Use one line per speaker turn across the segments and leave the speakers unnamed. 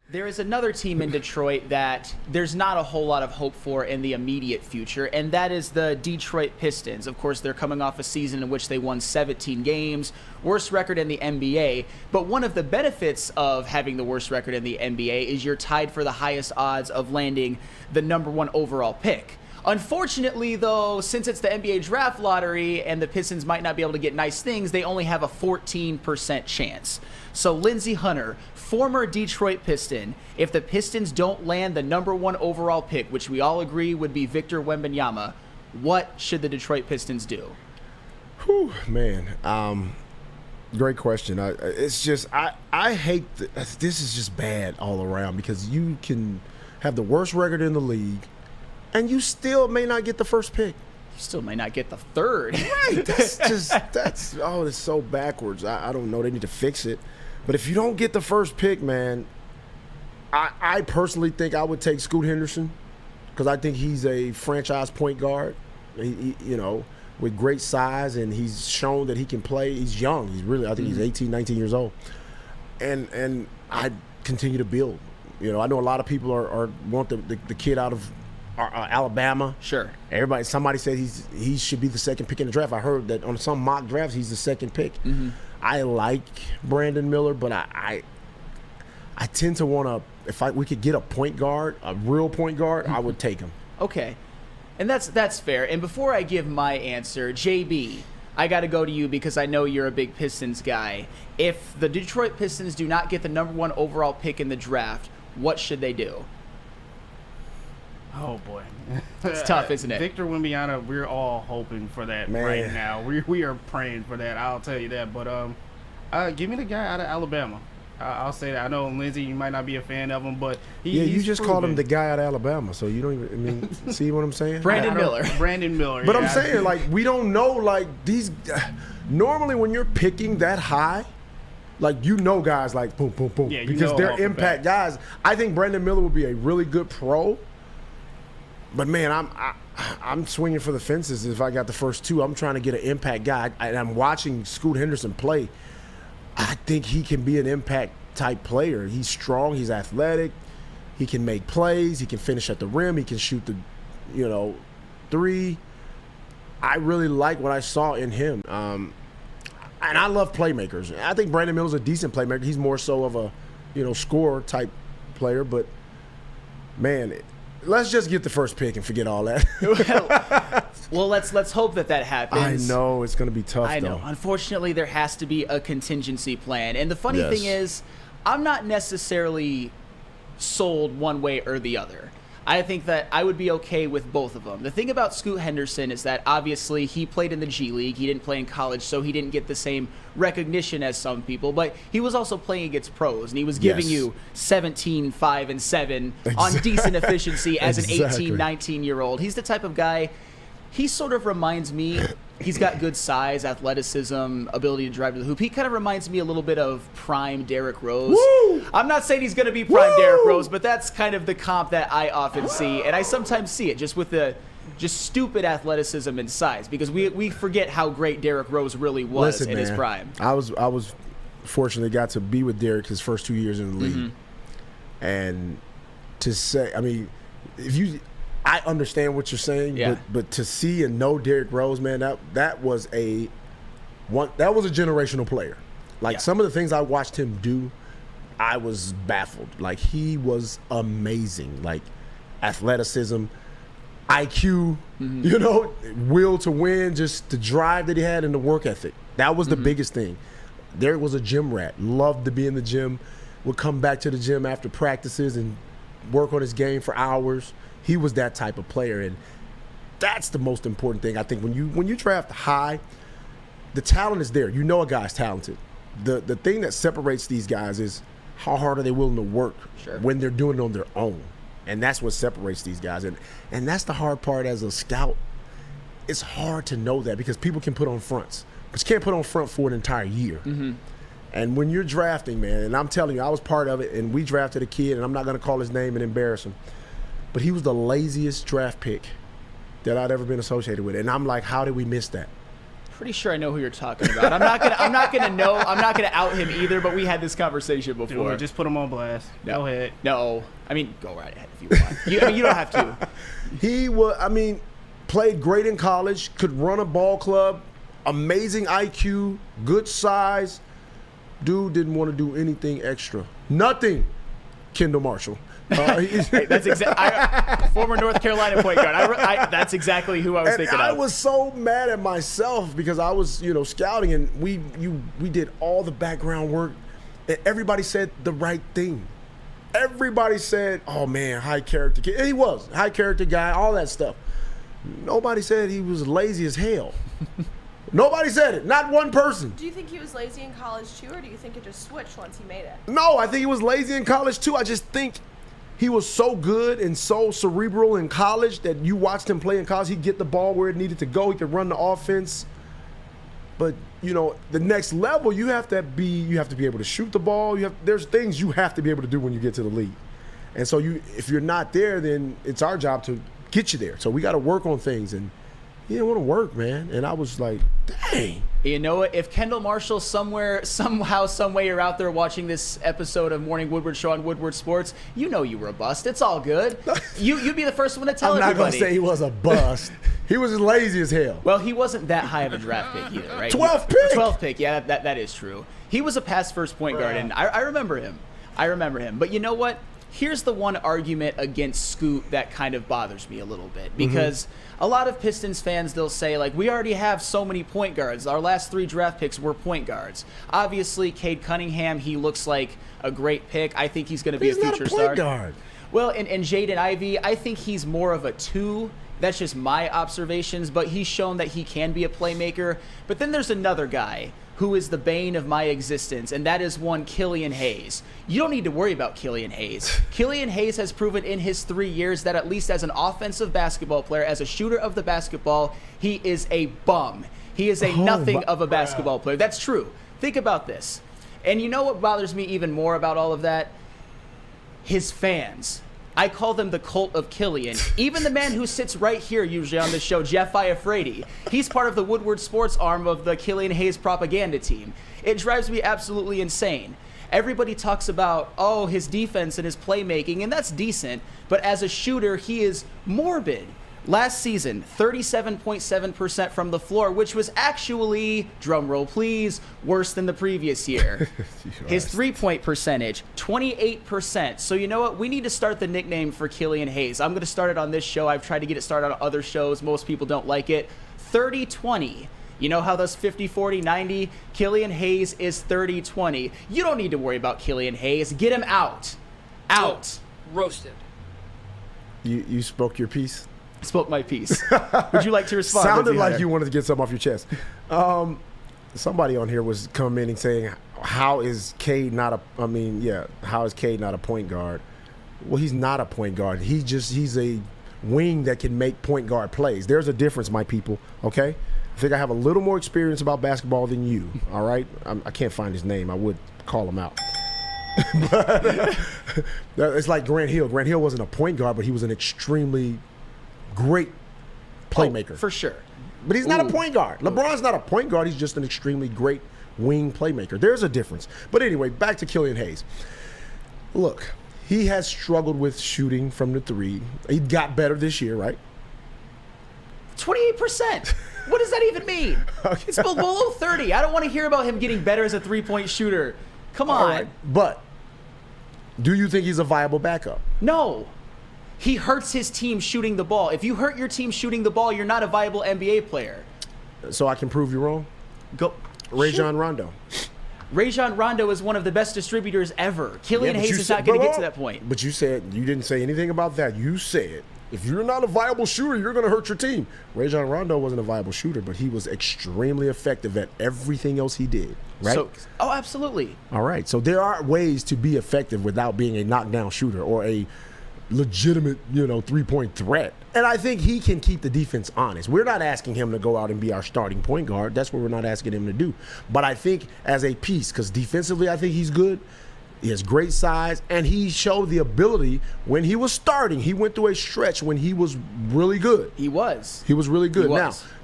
There is another team in Detroit that there's not a whole lot of hope for in the immediate future, and that is the Detroit Pistons. Of course, they're coming off a season in which they won 17 games, worst record in the NBA. But one of the benefits of having the worst record in the NBA is you're tied for the highest odds of landing the #1 overall pick. Unfortunately, though, since it's the NBA draft lottery and the Pistons might not be able to get nice things, they only have a 14% chance. So Lindsey Hunter, former Detroit Piston, if the Pistons don't land the #1 overall pick, which we all agree would be Victor Wembanyama, what should the Detroit Pistons do?
Whew, man. Great question. It's just I hate this is just bad all around because you can have the worst record in the league and you still may not get the first pick.
You still may not get the third.
Right. That's it's so backwards. I don't know. They need to fix it. But if you don't get the first pick, man, I personally think I would take Scoot Henderson because I think he's a franchise point guard, with great size, and he's shown that he can play. He's young. I think he's 18, 19 years old. And I continue to build. I know a lot of people want the kid out of Alabama.
Sure.
Somebody said he should be the second pick in the draft. I heard that on some mock drafts he's the second pick. Mm-hmm. I like Brandon Miller, but I tend to want to. If we could get a point guard, a real point guard, I would take him.
Okay, and that's fair. And before I give my answer, JB, I got to go to you because I know you're a big Pistons guy. If the Detroit Pistons do not get the #1 overall pick in the draft, what should they do?
Oh, boy.
It's tough, isn't it?
Victor Wembanyama, we're all hoping for that right now. We are praying for that, I'll tell you that. But give me the guy out of Alabama. I'll say that. I know, Lindsey, you might not be a fan of him, but
you just called him the guy out of Alabama, so you don't even, see what I'm saying?
Brandon Miller.
But yeah. I'm saying, we don't know, these – normally when you're picking that high, guys boom, boom, boom.
Yeah,
because they're impact guys. I think Brandon Miller would be a really good pro. But, man, I'm swinging for the fences if I got the first two. I'm trying to get an impact guy. And I'm watching Scoot Henderson play. I think he can be an impact-type player. He's strong. He's athletic. He can make plays. He can finish at the rim. He can shoot the, three. I really like what I saw in him. And I love playmakers. I think Brandon Miller's a decent playmaker. He's more so of a, scorer-type player. But, man – let's just get the first pick and forget all that.
well, let's hope that happens.
I know it's going to be tough.
I know. Unfortunately, there has to be a contingency plan. And the funny thing is, I'm not necessarily sold one way or the other. I think that I would be okay with both of them. The thing about Scoot Henderson is that obviously he played in the G League. He didn't play in college, so he didn't get the same recognition as some people. But he was also playing against pros, and he was giving you 17, 5, and 7 on decent efficiency as an 18, 19-year-old. He's the type of guy, he sort of reminds me, he's got good size, athleticism, ability to drive to the hoop. He kind of reminds me a little bit of prime Derrick Rose.
Woo!
I'm not saying he's going to be prime Derrick Rose, but that's kind of the comp that I often see. And I sometimes see it just with the stupid athleticism and size because we forget how great Derrick Rose really was in his prime.
I was fortunately got to be with Derrick his first 2 years in the league. Mm-hmm. And to say, I understand what you're saying, but to see and know Derrick Rose, man, that was a generational player. Some of the things I watched him do, I was baffled. He was amazing. Athleticism, IQ, will to win, just the drive that he had and the work ethic. That was the biggest thing. Derrick was a gym rat. Loved to be in the gym. Would come back to the gym after practices and work on his game for hours. He was that type of player, and that's the most important thing. I think when you draft high, the talent is there. A guy's talented. The thing that separates these guys is how hard are they willing to work when they're doing it on their own, and that's what separates these guys. And that's the hard part as a scout. It's hard to know that because people can put on fronts, but you can't put on front for an entire year. Mm-hmm. And when you're drafting, man, and I'm telling you, I was part of it, and we drafted a kid, and I'm not going to call his name and embarrass him. But he was the laziest draft pick that I'd ever been associated with. And I'm like, how did we miss that?
Pretty sure I know who you're talking about. I'm not gonna out him either. But we had this conversation before.
Dude, just put him on blast.
No.
Go ahead.
No, I mean go right ahead if you want. You don't have to.
He was. I mean, played great in college. Could run a ball club. Amazing IQ. Good size. Dude didn't want to do anything extra. Nothing. Kendall Marshall.
That's exactly former North Carolina point guard. That's exactly who I was thinking of.
I was so mad at myself because I was, scouting, and we did all the background work, and everybody said the right thing. Everybody said, "Oh man, high character kid." And he was high character guy, all that stuff. Nobody said he was lazy as hell. Nobody said it. Not one person.
Do you think he was lazy in college too, or do you think it just switched once he made it?
No, I think he was lazy in college too. I just think he was so good and so cerebral in college that you watched him play in college. He'd get the ball where it needed to go. He could run the offense. But, the next level, you have to be able to shoot the ball. There's things you have to be able to do when you get to the league. And so if you're not there, then it's our job to get you there. So we got to work on things. And he didn't want to work, man. And I was like, dang.
You know what? If Kendall Marshall somehow, some way you're out there watching this episode of Morning Woodward Show on Woodward Sports, you were a bust. It's all good. You'd be the first one to tell everybody.
I'm not going to say he was a bust. He was as lazy as hell.
Well, he wasn't that high of a draft pick either, right?
12th pick.
12th pick, yeah, that is true. He was a pass-first point guard, and I remember him. But you know what? Here's the one argument against Scoot that kind of bothers me a little bit, because a lot of Pistons fans, they'll say, like, we already have so many point guards. Our last 3 draft picks were point guards. Obviously, Cade Cunningham, he looks like a great pick. I think he's going to be a future
star.
He's not a point
guard.
Well, and Jaden Ivey, I think he's more of a 2. That's just my observations, but he's shown that he can be a playmaker. But then there's another guy who is the bane of my existence, and that is one Killian Hayes. You don't need to worry about Killian Hayes. Killian Hayes has proven in his 3 years that at least as an offensive basketball player, as a shooter of the basketball, he is a bum. He is a nothing of a basketball player. That's true. Think about this. And you know what bothers me even more about all of that? His fans. I call them the cult of Killian. Even the man who sits right here usually on the show, Jeff Iafredi, he's part of the Woodward Sports arm of the Killian Hayes propaganda team. It drives me absolutely insane. Everybody talks about, his defense and his playmaking, and that's decent, but as a shooter, he is morbid. Last season, 37.7% from the floor, which was actually, drumroll please, worse than the previous year. His three-point percentage, 28%. So you know what? We need to start the nickname for Killian Hayes. I'm going to start it on this show. I've tried to get it started on other shows. Most people don't like it. 30-20. You know how those 50, 40, 90? Killian Hayes is 30-20. You don't need to worry about Killian Hayes. Get him out. Out.
Roasted.
You spoke your piece?
Spoke my piece. Would you like to respond?
Sounded like you wanted to get something off your chest. Somebody on here was commenting saying, how is Cade not a point guard? Well, he's not a point guard. He's a wing that can make point guard plays. There's a difference, my people, okay? I think I have a little more experience about basketball than you, all right? I can't find his name. I would call him out. But it's like Grant Hill. Grant Hill wasn't a point guard, but he was an extremely great playmaker.
For sure.
But he's not a point guard. LeBron's not a point guard. He's just an extremely great wing playmaker. There's a difference. But anyway, back to Killian Hayes. Look, he has struggled with shooting from the 3. He got better this year, right?
28%. What does that even mean? Okay. It's below 30. I don't want to hear about him getting better as a 3-point shooter. Come on.
Right. But do you think he's a viable backup?
No. He hurts his team shooting the ball. If you hurt your team shooting the ball, you're not a viable NBA player.
So I can prove you wrong?
Go.
Rajon Rondo.
Rajon Rondo is one of the best distributors ever. Killian Hayes is not going to get to that point.
But you didn't say anything about that. You said, if you're not a viable shooter, you're going to hurt your team. Rajon Rondo wasn't a viable shooter, but he was extremely effective at everything else he did, right?
Absolutely.
All right. So there are ways to be effective without being a knockdown shooter or a legitimate, 3-point threat. And I think he can keep the defense honest. We're not asking him to go out and be our starting point guard. That's what we're not asking him to do. But I think as a piece, because defensively I think he's good. He has great size, and he showed the ability when he was starting. He went through a stretch when he was really good.
He was
really good.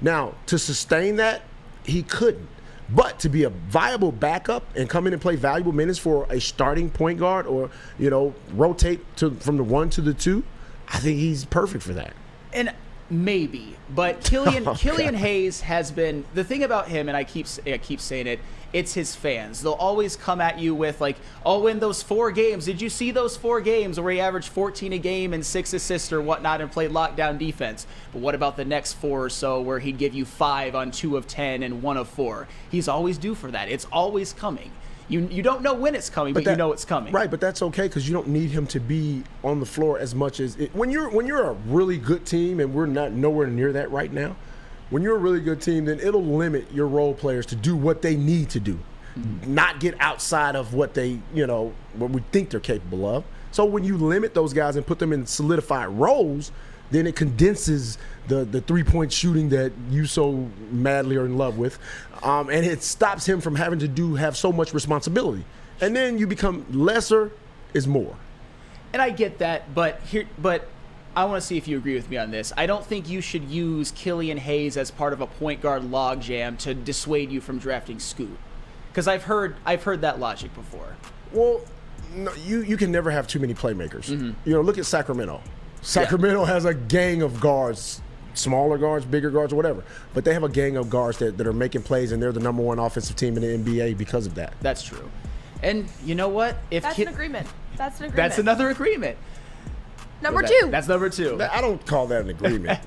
Now, to sustain that, he couldn't. But to be a viable backup and come in and play valuable minutes for a starting point guard, or rotate from the 1 to the 2, I think he's perfect for that.
And maybe, but Killian Hayes has been the thing about him, and I keep saying it. It's his fans. They'll always come at you with like, "Oh, in those 4 games, did you see those 4 games where he averaged 14 a game and 6 assists or whatnot and played lockdown defense? But what about the next 4 or so where he'd give you 5 on 2 of 10 and 1 of 4? He's always due for that. It's always coming. You don't know when it's coming, but you know it's coming.
Right, but that's okay because you don't need him to be on the floor as much as when you're a really good team, and we're not nowhere near that right now. When you're a really good team, then it'll limit your role players to do what they need to do, not get outside of what they, what we think they're capable of. So when you limit those guys and put them in solidified roles, then it condenses the 3-point shooting that you so madly are in love with, and it stops him from having to have so much responsibility. And then you become lesser is more.
And I get that, but I want to see if you agree with me on this. I don't think you should use Killian Hayes as part of a point guard logjam to dissuade you from drafting Scoot, because I've heard that logic before.
Well, no, you can never have too many playmakers. Look at Sacramento. Sacramento has a gang of guards, smaller guards, bigger guards, or whatever. But they have a gang of guards that are making plays, and they're the number 1 offensive team in the NBA because of that.
That's true. And you know what?
That's an agreement. That's an agreement.
That's another agreement.
Number 2.
That's number 2.
I don't call that an agreement.